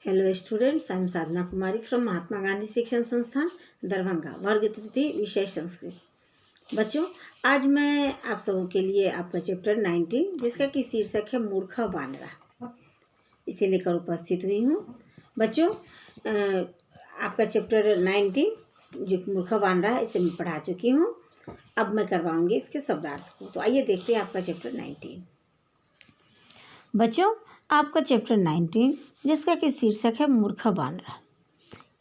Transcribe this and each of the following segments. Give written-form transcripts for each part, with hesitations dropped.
Hello students, I am Sadhana Kumari from Mahatma Gandhi Shikshan Sansthan Darbhanga, वर्ग तृतीय, विषय संस्कृत। बच्चों, आज मैं आप सबों के लिए आपका चैप्टर 19 जिसका कि शीर्षक है मूर्खा वानरा, इसे लेकर उपस्थित हुई हूँ। बच्चों, आपका चैप्टर 19 जो मूर्खा वानरा है इसे मैं पढ़ा चुकी हूँ। अब मैं करवाऊँगी इसके शब्दार्थ को। तो आइए देखते हैं आपका चैप्टर 19। बच्चों, आपका चैप्टर 19 जिसका कि शीर्षक है मूर्खा वानरा,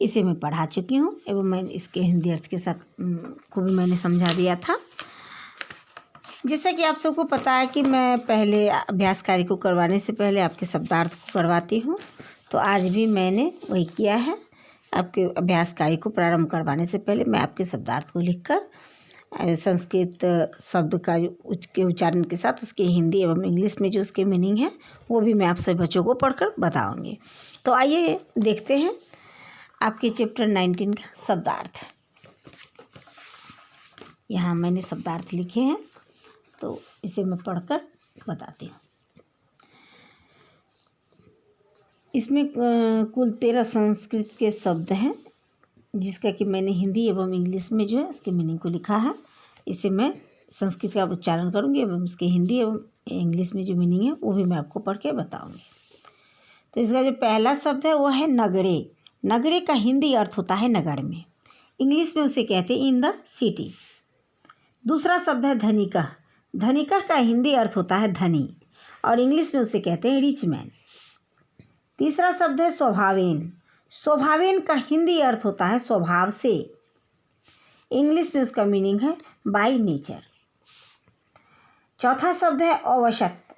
इसे मैं पढ़ा चुकी हूँ एवं मैं इसके हिंदी अर्थ के साथ को भी मैंने समझा दिया था। जैसा कि आप सबको पता है कि मैं पहले अभ्यास कार्य को करवाने से पहले आपके शब्दार्थ को करवाती हूँ, तो आज भी मैंने वही किया है। आपके अभ्यास कार्य को प्रारंभ करवाने से पहले मैं आपके शब्दार्थ को लिखकर संस्कृत शब्द का के उच्चारण के साथ उसके हिंदी एवं इंग्लिश में जो उसके मीनिंग है वो भी मैं आप सभी बच्चों को पढ़कर बताऊंगी। तो आइए देखते हैं आपके चैप्टर 19 का शब्दार्थ। यहाँ मैंने शब्दार्थ लिखे हैं, तो इसे मैं पढ़कर बताती हूँ। इसमें कुल 13 संस्कृत के शब्द हैं, जिसका कि मैंने हिंदी एवं इंग्लिश में जो है इसके मीनिंग को लिखा है। इसे मैं संस्कृत का उच्चारण करूँगी एवं उसके हिंदी एवं इंग्लिश में जो मीनिंग है वो भी मैं आपको पढ़ के बताऊँगी। तो इसका जो पहला शब्द है वो है नगरे। नगरे का हिंदी अर्थ होता है नगर में, इंग्लिश में उसे कहते हैं इन द सिटी। दूसरा शब्द है धनिका। धनिका का हिंदी अर्थ होता है धनी और इंग्लिश में उसे कहते हैं रिच मैन। तीसरा शब्द है स्वभावेन। स्वभावेन का हिंदी अर्थ होता है स्वभाव से, इंग्लिश में उसका मीनिंग है बाय नेचर। चौथा शब्द है औवशत।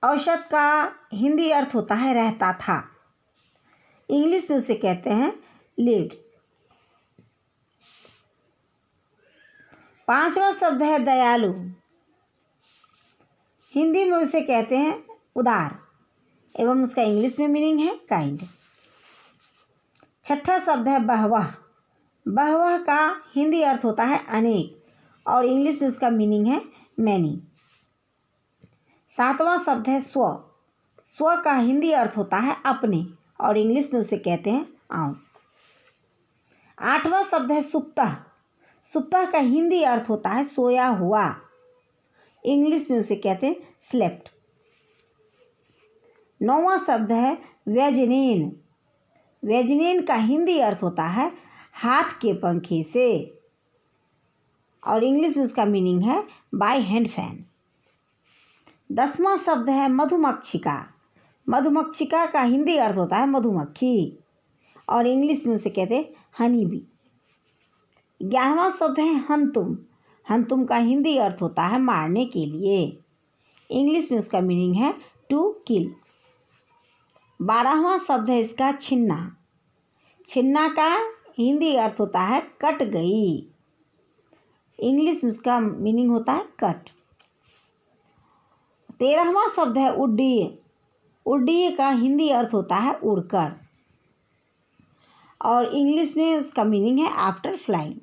औवशत का हिंदी अर्थ होता है रहता था, इंग्लिश में उसे कहते हैं लिव्ड। पांचवा शब्द है दयालु। हिंदी में उसे कहते हैं उदार एवं उसका इंग्लिश में मीनिंग है काइंड। छठा शब्द है बहवह। बहवह का हिंदी अर्थ होता है अनेक और इंग्लिश में उसका मीनिंग है मैनी। सातवां शब्द है स्व। स्व का हिंदी अर्थ होता है अपने और इंग्लिश में उसे कहते हैं आउन। आठवां शब्द है सुप्तः। सुप्तः का हिंदी अर्थ होता है सोया हुआ, इंग्लिश में उसे कहते हैं स्लेप्ट। नौवां शब्द है व्यजनेन। व्यजनेन का हिंदी अर्थ होता है हाथ के पंखे से और इंग्लिश में उसका मीनिंग है बाय हैंड फैन। 10वां शब्द है मधुमक्षिका। मधुमक्षिका का हिंदी अर्थ होता है मधुमक्खी और इंग्लिश में उसे कहते हैं हनी बी। 11वां शब्द है हंतुम। हंतुम का हिंदी अर्थ होता है मारने के लिए, इंग्लिश में उसका मीनिंग है टू किल। 12वां शब्द है इसका छिन्ना। छिन्ना का हिंदी अर्थ होता है कट गई, इंग्लिश में उसका मीनिंग होता है कट। 13वां शब्द है उड्डीय। उड्डीय का हिंदी अर्थ होता है उड़कर और इंग्लिश में उसका मीनिंग है आफ्टर फ्लाइंग।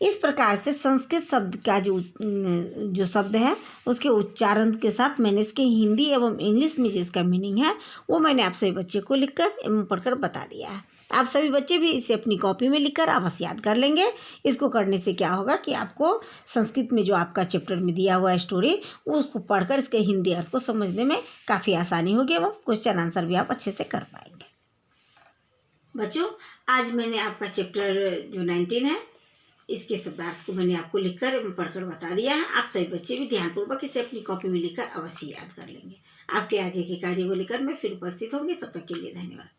इस प्रकार से संस्कृत शब्द का जो शब्द है उसके उच्चारण के साथ मैंने इसके हिंदी एवं इंग्लिश में जिसका मीनिंग है वो मैंने आप सभी बच्चे को लिखकर एवं पढ़कर बता दिया है। आप सभी बच्चे भी इसे अपनी कॉपी में लिखकर अवश्य याद कर लेंगे। इसको करने से क्या होगा कि आपको संस्कृत में जो आपका चैप्टर में दिया हुआ है स्टोरी उसको पढ़कर इसके हिंदी अर्थ को समझने में काफ़ी आसानी होगी एवं क्वेश्चन आंसर भी आप अच्छे से कर पाएंगे। बच्चों, आज मैंने आपका चैप्टर जो 19 है इसके शब्दार्थ को मैंने आपको लिखकर एवं पढ़कर बता दिया है। आप सभी बच्चे भी ध्यानपूर्वक इसे अपनी कॉपी में लिखकर अवश्य याद कर लेंगे। आपके आगे के कार्य को लेकर मैं फिर उपस्थित होंगी। तब तक के लिए धन्यवाद।